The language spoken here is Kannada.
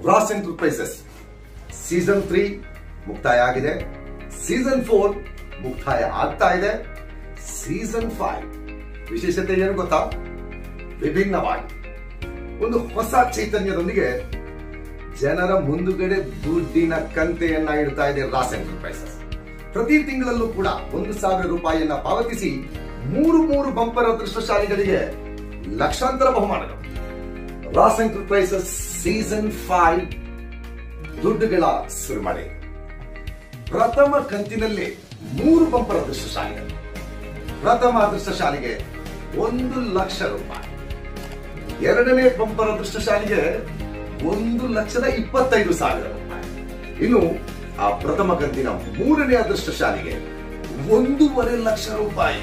ರಾಸ್ ಎಂಟರ್ಪ್ರೈಸಸ್ ಸೀಸನ್ 3 ಮುಕ್ತಾಯ ಆಗಿದೆ. ಸೀಸನ್ 4 ಮುಕ್ತಾಯ ಆಗ್ತಾ ಇದೆ. ಸೀಸನ್ 5 ವಿಶೇಷತೆ ಏನು ಗೊತ್ತಾ? ವಿಭಿನ್ನವಾಗಿ ಒಂದು ಹೊಸ ಚೈತನ್ಯದೊಂದಿಗೆ ಜನರ ಮುಂದುಗಡೆ ದುಡ್ಡಿನ ಕಂತೆಯನ್ನ ಇಡ್ತಾ ಇದೆ ರಾಸ್ ಎಂಟರ್ಪ್ರೈಸಸ್. ಪ್ರತಿ ತಿಂಗಳಲ್ಲೂ ಕೂಡ 1,000 ರೂಪಾಯಿಯನ್ನ ಪಾವತಿಸಿ ಮೂರು ಬಂಪರ್ ಅದೃಷ್ಟಶಾಲಿಗಳಿಗೆ ಲಕ್ಷಾಂತರ ಬಹುಮಾನಗಳು. ರಾಸ್ ಎಂಟರ್ಪ್ರೈಸಸ್ ಸೀಸನ್ 5 ದುಡ್ಡುಗಳ ಸುರಿಮಳೆ. ಪ್ರಥಮ ಕಂತಿನಲ್ಲಿ 3 ಬಂಪರ್ ಅದೃಷ್ಟಶಾಲಿಗಳು. ಪ್ರಥಮ ಅದೃಷ್ಟಶಾಲಿಗೆ 1,00,000 ರೂಪಾಯಿ. ಎರಡನೇ ಬಂಪರ್ ಅದೃಷ್ಟಶಾಲಿಗೆ 1,25,000 ರೂಪಾಯಿ. ಇನ್ನು ಆ ಪ್ರಥಮ ಕಂತಿನ 3ನೇ ಅದೃಷ್ಟಶಾಲಿಗೆ 1,50,000 ರೂಪಾಯಿ.